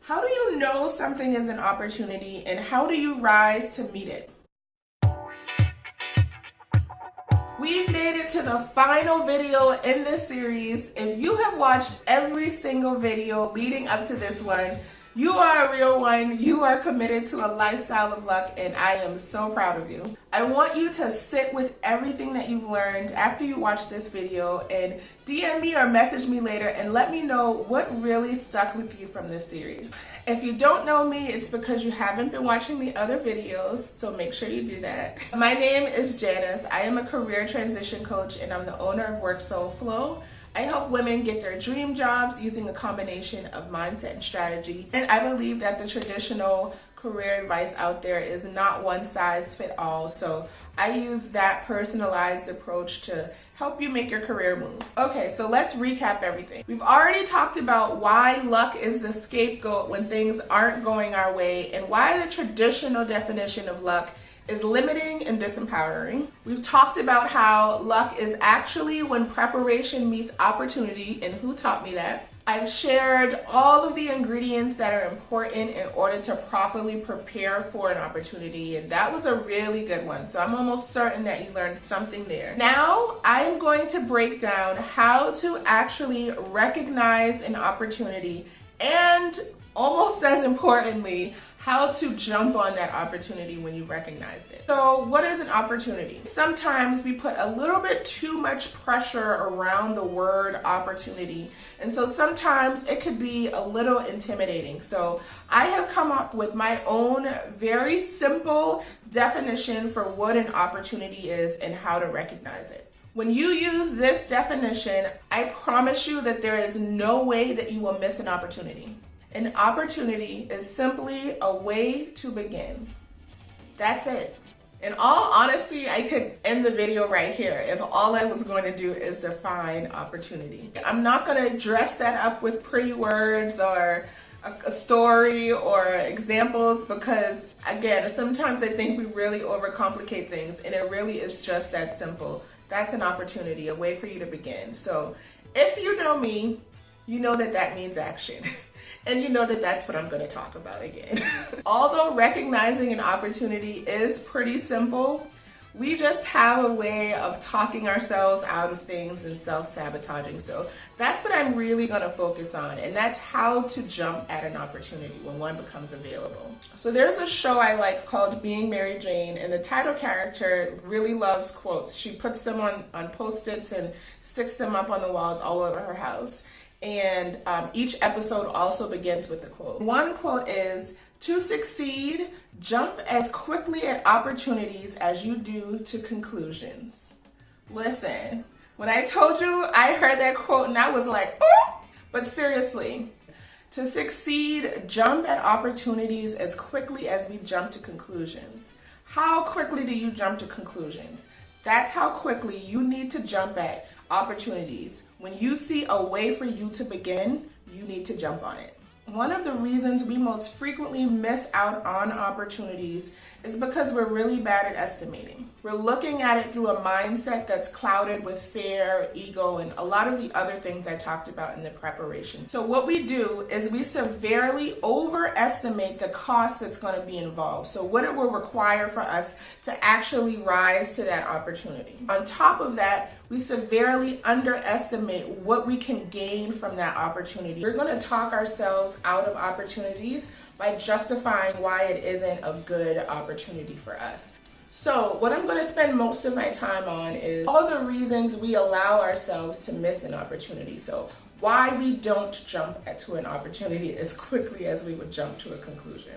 How do you know something is an opportunity, and how do you rise to meet it? We've made it to the final video in this series. If you have watched every single video leading up to this one, you are a real one. You are committed to a lifestyle of luck, and I am so proud of you. I want you to sit with everything that you've learned after you watch this video and DM me or message me later and let me know what really stuck with you from this series. If you don't know me, it's because you haven't been watching the other videos, so make sure you do that. My name is Janice. I am a career transition coach, and I'm the owner of Work Soul Flow. I help women get their dream jobs using a combination of mindset and strategy. And I believe that the traditional career advice out there is not one size fit all. So I use that personalized approach to help you make your career moves. Okay, so let's recap everything. We've already talked about why luck is the scapegoat when things aren't going our way, and why the traditional definition of luck is limiting and disempowering. We've talked about how luck is actually when preparation meets opportunity, and who taught me that. I've shared all of the ingredients that are important in order to properly prepare for an opportunity, and that was a really good one. So I'm almost certain that you learned something there. Now I'm going to break down how to actually recognize an opportunity, and almost as importantly, how to jump on that opportunity when you've recognized it. So what is an opportunity? Sometimes we put a little bit too much pressure around the word opportunity, and so sometimes it could be a little intimidating. So I have come up with my own very simple definition for what an opportunity is and how to recognize it. When you use this definition, I promise you that there is no way that you will miss an opportunity. An opportunity is simply a way to begin. That's it. In all honesty, I could end the video right here if all I was going to do is define opportunity. I'm not going to dress that up with pretty words or a story or examples, because again, sometimes I think we really overcomplicate things, and it really is just that simple. That's an opportunity, a way for you to begin. So if you know me, you know that that means action. And you know that that's what I'm going to talk about again. Although recognizing an opportunity is pretty simple, we just have a way of talking ourselves out of things and self-sabotaging. So that's what I'm really going to focus on, and that's how to jump at an opportunity when one becomes available. So there's a show I like called Being Mary Jane, and the title character really loves quotes. She puts them on Post-its and sticks them up on the walls all over her house. And each episode also begins with a quote. One quote is, "To succeed, jump as quickly at opportunities as you do to conclusions." Listen, when I told you, I heard that quote and I was like, oh! But seriously, to succeed, jump at opportunities as quickly as we jump to conclusions. How quickly do you jump to conclusions? That's how quickly you need to jump at opportunities. When you see a way for you to begin, you need to jump on it. One of the reasons we most frequently miss out on opportunities is because we're really bad at estimating. We're looking at it through a mindset that's clouded with fear, ego, and a lot of the other things I talked about in the preparation. So what we do is we severely overestimate the cost that's going to be involved. So what it will require for us to actually rise to that opportunity. On top of that, we severely underestimate what we can gain from that opportunity. We're going to talk ourselves out of opportunities by justifying why it isn't a good opportunity for us. So what I'm going to spend most of my time on is all the reasons we allow ourselves to miss an opportunity. So why we don't jump to an opportunity as quickly as we would jump to a conclusion.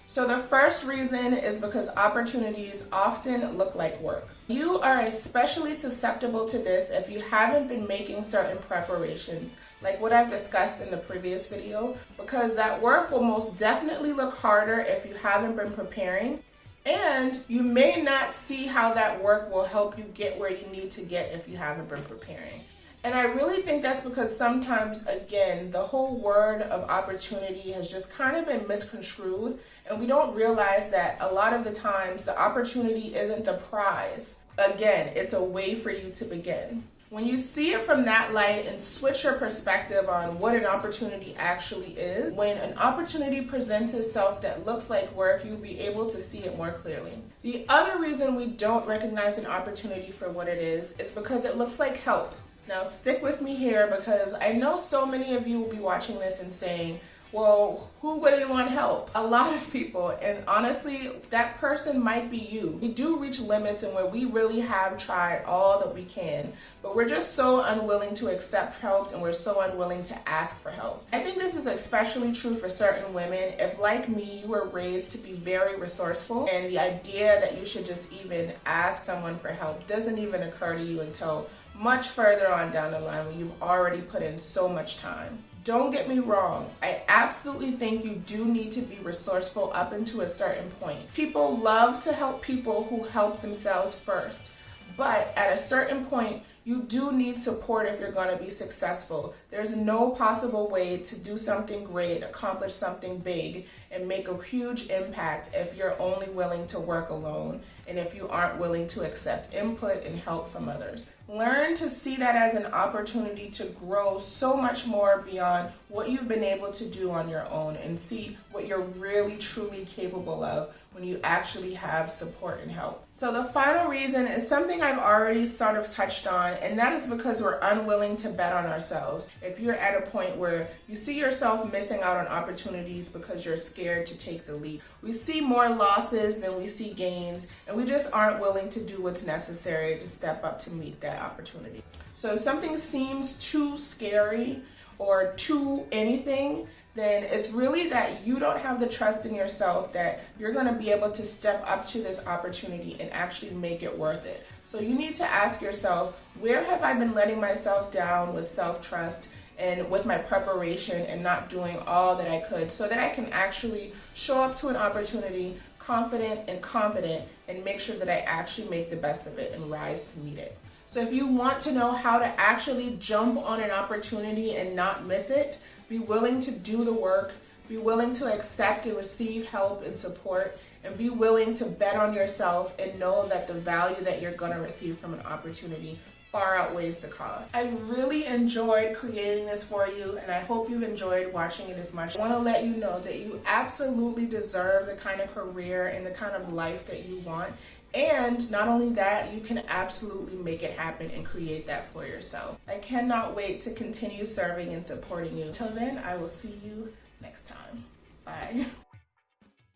So the first reason is because opportunities often look like work. You are especially susceptible to this if you haven't been making certain preparations, like what I've discussed in the previous video, because that work will most definitely look harder if you haven't been preparing, and you may not see how that work will help you get where you need to get if you haven't been preparing. And I really think that's because sometimes, again, the whole word of opportunity has just kind of been misconstrued, and we don't realize that a lot of the times the opportunity isn't the prize. Again, it's a way for you to begin. When you see it from that light and switch your perspective on what an opportunity actually is, when an opportunity presents itself that looks like work, you'll be able to see it more clearly. The other reason we don't recognize an opportunity for what it is because it looks like help. Now stick with me here, because I know so many of you will be watching this and saying, well, who wouldn't want help? A lot of people, and honestly, that person might be you. We do reach limits in where we really have tried all that we can, but we're just so unwilling to accept help, and we're so unwilling to ask for help. I think this is especially true for certain women. If, like me, you were raised to be very resourceful, and the idea that you should just even ask someone for help doesn't even occur to you until much further on down the line when you've already put in so much time. Don't get me wrong, I absolutely think you do need to be resourceful up until a certain point. People love to help people who help themselves first, but at a certain point, you do need support if you're going to be successful. There's no possible way to do something great, accomplish something big, and make a huge impact if you're only willing to work alone and if you aren't willing to accept input and help from others. Learn to see that as an opportunity to grow so much more beyond what you've been able to do on your own, and see what you're really truly capable of when you actually have support and help. So the final reason is something I've already sort of touched on, and that is because we're unwilling to bet on ourselves. If you're at a point where you see yourself missing out on opportunities because you're scared to take the leap. We see more losses than we see gains, and we just aren't willing to do what's necessary to step up to meet that opportunity. So if something seems too scary or too anything, then it's really that you don't have the trust in yourself that you're going to be able to step up to this opportunity and actually make it worth it. So you need to ask yourself, where have I been letting myself down with self-trust and with my preparation and not doing all that I could, so that I can actually show up to an opportunity confident and competent and make sure that I actually make the best of it and rise to meet it. So if you want to know how to actually jump on an opportunity and not miss it, be willing to do the work, be willing to accept and receive help and support, and be willing to bet on yourself and know that the value that you're going to receive from an opportunity far outweighs the cost. I really enjoyed creating this for you, and I hope you've enjoyed watching it as much. I want to let you know that you absolutely deserve the kind of career and the kind of life that you want. And not only that, you can absolutely make it happen and create that for yourself. I cannot wait to continue serving and supporting you. Till then, I will see you next time. Bye.